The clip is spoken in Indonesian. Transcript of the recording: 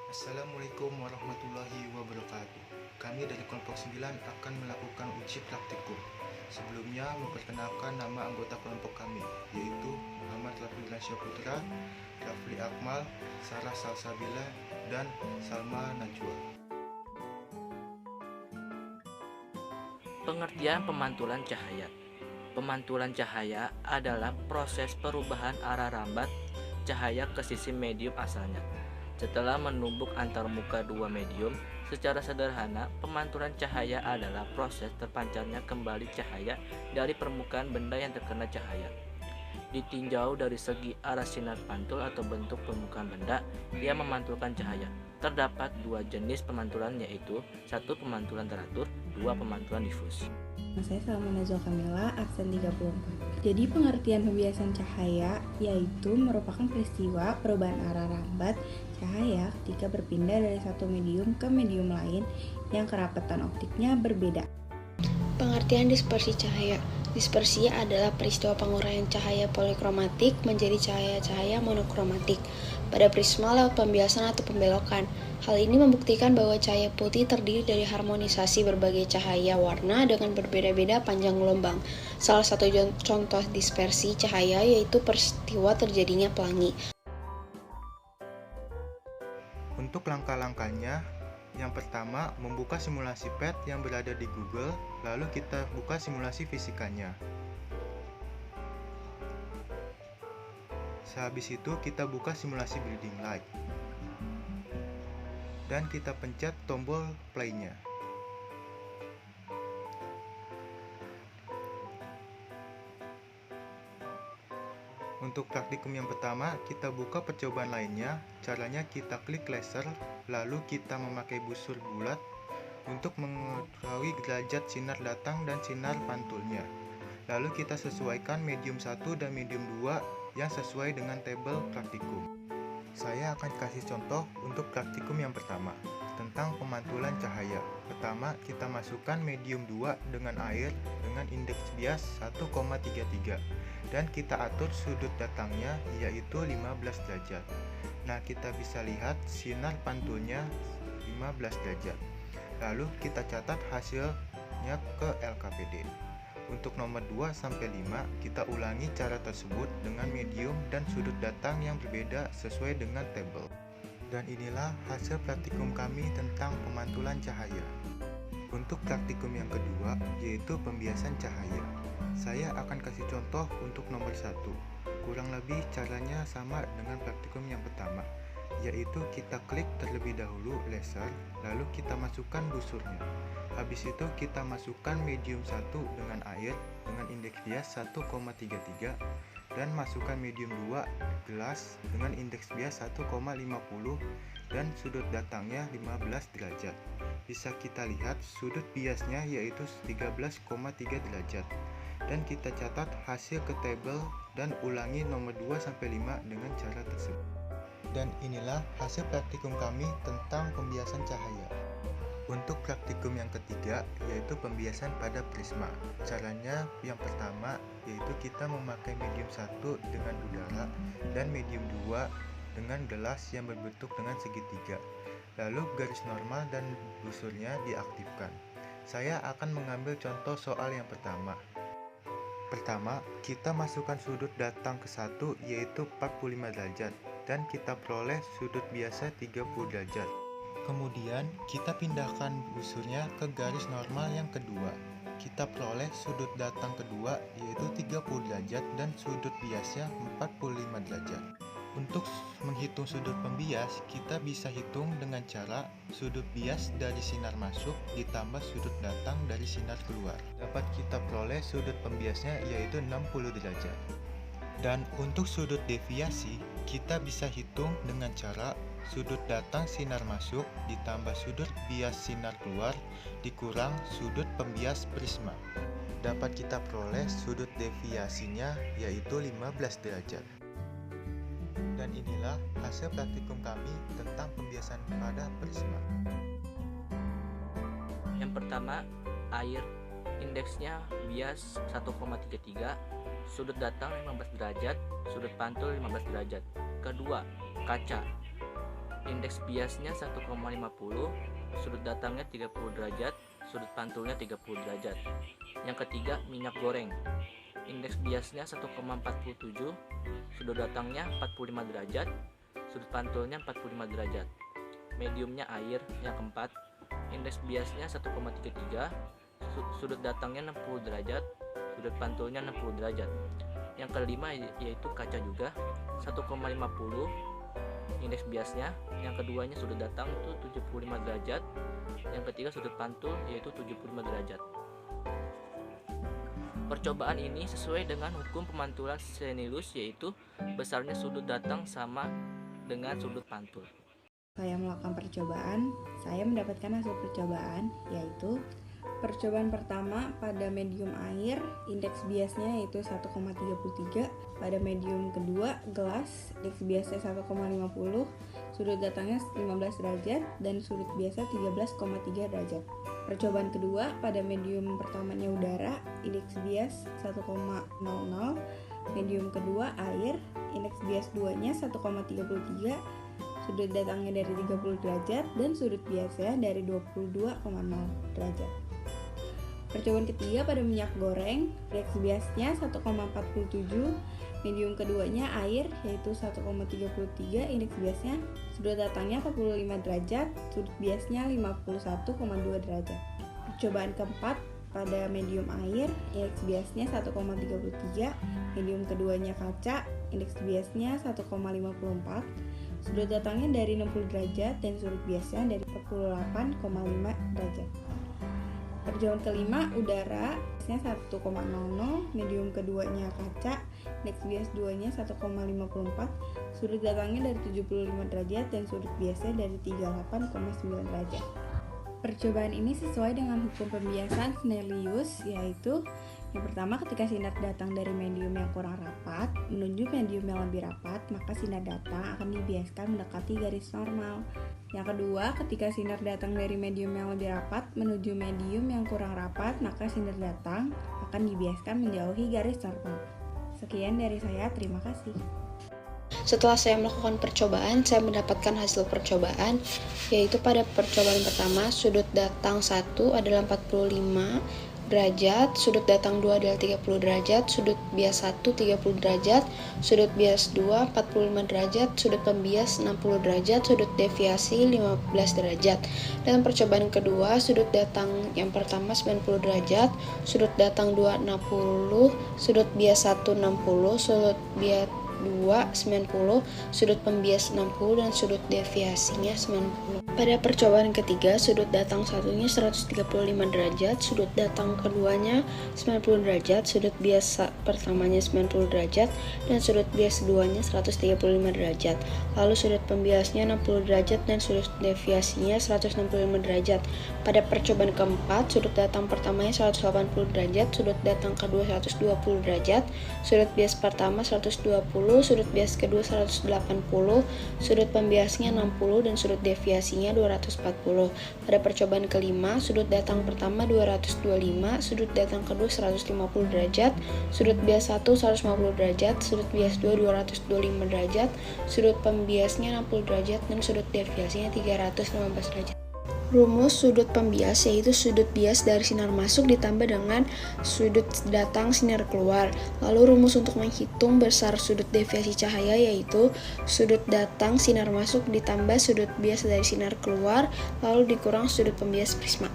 Assalamualaikum warahmatullahi wabarakatuh. Kami dari kelompok 9 akan melakukan uji praktikum. Sebelumnya memperkenalkan nama anggota kelompok kami, yaitu Muhammad Rafli Putra, Rafli Akmal, Sarah Salsabila, dan Salma Najwa. Pengertian pemantulan cahaya. Pemantulan cahaya adalah proses perubahan arah rambat cahaya ke sisi medium asalnya. Setelah menumbuk antarmuka dua medium, secara sederhana, pemantulan cahaya adalah proses terpancarnya kembali cahaya dari permukaan benda yang terkena cahaya. Ditinjau dari segi arah sinar pantul atau bentuk permukaan benda, dia memantulkan cahaya. Terdapat dua jenis pemantulan, yaitu satu pemantulan teratur, dua pemantulan difus. Saya Salma Najwa Kamila, absen 34. Jadi pengertian pembiasan cahaya yaitu merupakan peristiwa perubahan arah rambat cahaya ketika berpindah dari satu medium ke medium lain yang kerapatan optiknya berbeda. Pengertian dispersi cahaya. Dispersi adalah peristiwa penguraian cahaya polikromatik menjadi cahaya-cahaya monokromatik pada prisma lewat pembiasan atau pembelokan. Hal ini membuktikan bahwa cahaya putih terdiri dari harmonisasi berbagai cahaya warna dengan berbeda-beda panjang gelombang. Salah satu contoh dispersi cahaya yaitu peristiwa terjadinya pelangi. Untuk langkah-langkahnya, yang pertama, membuka simulasi PET yang berada di Google, lalu kita buka simulasi fisikanya. Sehabis itu, kita buka simulasi building light. Dan kita pencet tombol play-nya. Untuk praktikum yang pertama, kita buka percobaan lainnya. Caranya kita klik laser, lalu kita memakai busur bulat untuk mengetahui derajat sinar datang dan sinar pantulnya. Lalu kita sesuaikan medium 1 dan medium 2 yang sesuai dengan tabel praktikum. Saya akan kasih contoh untuk praktikum yang pertama, tentang pemantulan cahaya. Pertama, kita masukkan medium 2 dengan air dengan indeks bias 1,33 dan kita atur sudut datangnya yaitu 15 derajat. Nah, kita bisa lihat sinar pantulnya 15 derajat. Lalu kita catat hasilnya ke LKPD. Untuk nomor 2 sampai 5, kita ulangi cara tersebut dengan medium dan sudut datang yang berbeda sesuai dengan tabel. Dan inilah hasil praktikum kami tentang pemantulan cahaya. Untuk praktikum yang kedua, yaitu pembiasan cahaya. Saya akan kasih contoh untuk nomor 1. Kurang lebih caranya sama dengan praktikum yang pertama, yaitu kita klik terlebih dahulu laser, lalu kita masukkan busurnya. Habis itu kita masukkan medium 1 dengan air dengan indeks bias 1,33 dan masukkan medium 2 gelas dengan indeks bias 1,50 dan sudut datangnya 15 derajat. Bisa kita lihat sudut biasnya yaitu 13,3 derajat. Dan kita catat hasil ke tabel dan ulangi nomor 2 sampai 5 dengan cara tersebut. Dan inilah hasil praktikum kami tentang pembiasan cahaya. Untuk praktikum yang ketiga, yaitu pembiasan pada prisma. Caranya yang pertama, yaitu kita memakai medium 1 dengan udara dan medium 2 dengan gelas yang berbentuk dengan segitiga. Lalu garis normal dan busurnya diaktifkan. Saya akan mengambil contoh soal yang pertama. Pertama, kita masukkan sudut datang ke 1 yaitu 45 derajat dan kita peroleh sudut biasa 30 derajat. Kemudian, kita pindahkan busurnya ke garis normal yang kedua. Kita peroleh sudut datang kedua yaitu 30 derajat dan sudut biasnya 45 derajat. Untuk menghitung sudut pembias, kita bisa hitung dengan cara sudut bias dari sinar masuk ditambah sudut datang dari sinar keluar. Dapat kita peroleh sudut pembiasnya yaitu 60 derajat. Dan untuk sudut deviasi, kita bisa hitung dengan cara sudut datang sinar masuk ditambah sudut bias sinar keluar dikurang sudut pembias prisma. Dapat kita peroleh sudut deviasinya yaitu 15 derajat. Dan inilah hasil praktikum kami tentang pembiasan pada prisma. Yang pertama, air, indeksnya bias 1,33, sudut datang 15 derajat, sudut pantul 15 derajat. Kedua, kaca, Indeks biasnya 1,50, sudut datangnya 30 derajat, sudut pantulnya 30 derajat. Yang ketiga, minyak goreng. Indeks biasnya 1,47, sudut datangnya 45 derajat, sudut pantulnya 45 derajat. Mediumnya air. Yang keempat, indeks biasnya 1,33, sudut datangnya 60 derajat, sudut pantulnya 60 derajat. Yang kelima yaitu kaca juga, 1,50 indeks biasnya. Yang keduanya sudut datang itu 75 derajat. Yang ketiga sudut pantul yaitu 75 derajat. Percobaan ini sesuai dengan hukum pemantulan Stevinus, yaitu besarnya sudut datang sama dengan sudut pantul. Saya melakukan percobaan, saya mendapatkan hasil percobaan, yaitu percobaan pertama pada medium air, indeks biasnya yaitu 1,33, pada medium kedua gelas, indeks biasnya 1,50, sudut datangnya 15 derajat, dan sudut biasa 13,3 derajat. Percobaan kedua pada medium pertamanya udara, indeks bias 1,00, medium kedua air, indeks bias 2-nya 1,33, sudut datangnya dari 30 derajat, dan sudut biasanya dari 22,0 derajat. Percobaan ketiga pada minyak goreng, indeks biasnya 1,47, medium keduanya air yaitu 1,33, indeks biasnya sudut datangnya 45 derajat, sudut biasnya 51,2 derajat. Percobaan keempat pada medium air, indeks biasnya 1,33, medium keduanya kaca, indeks biasnya 1,54, sudut datangnya dari 60 derajat, dan sudut biasanya dari 48,5 derajat. Percobaan kelima udara, biasanya 1,00, medium keduanya kaca, indeks bias 2-nya 1,54, sudut datangnya dari 75 derajat, dan sudut biasanya dari 38,9 derajat. Percobaan ini sesuai dengan hukum pembiasan Snellius, yaitu yang pertama, ketika sinar datang dari medium yang kurang rapat menuju medium yang lebih rapat, maka sinar datang akan dibiaskan mendekati garis normal. Yang kedua, ketika sinar datang dari medium yang lebih rapat menuju medium yang kurang rapat, maka sinar datang akan dibiaskan menjauhi garis normal. Sekian dari saya, terima kasih. Setelah saya melakukan percobaan, saya mendapatkan hasil percobaan, yaitu pada percobaan pertama, sudut datang 1 adalah 45 derajat, sudut datang 2 adalah 30 derajat, sudut bias 1 30 derajat, sudut bias 2 45 derajat, sudut pembias 60 derajat, sudut deviasi 15 derajat. Dalam percobaan kedua, sudut datang yang pertama 90 derajat, sudut datang 2 60, sudut bias 1 60, sudut bias 2 90, sudut pembias 60, dan sudut deviasinya 90. Pada percobaan ketiga, sudut datang satunya 135 derajat, sudut datang keduanya 90 derajat, sudut bias pertamanya 90 derajat, dan sudut bias keduanya 135 derajat. Lalu sudut pembiasnya 60 derajat dan sudut deviasinya 165 derajat. Pada percobaan keempat, sudut datang pertamanya 180 derajat, sudut datang kedua 120 derajat, sudut bias pertama 120, sudut bias kedua 180, sudut pembiasnya 60, dan sudut deviasinya 240. Pada percobaan kelima, sudut datang pertama 225, sudut datang kedua 150 derajat, sudut bias 1 150 derajat, sudut bias 2 225 derajat, sudut pembiasnya 60 derajat, dan sudut deviasinya 315 derajat. Rumus sudut pembias yaitu sudut bias dari sinar masuk ditambah dengan sudut datang sinar keluar. Lalu rumus untuk menghitung besar sudut deviasi cahaya yaitu sudut datang sinar masuk ditambah sudut bias dari sinar keluar lalu dikurang sudut pembias prisma.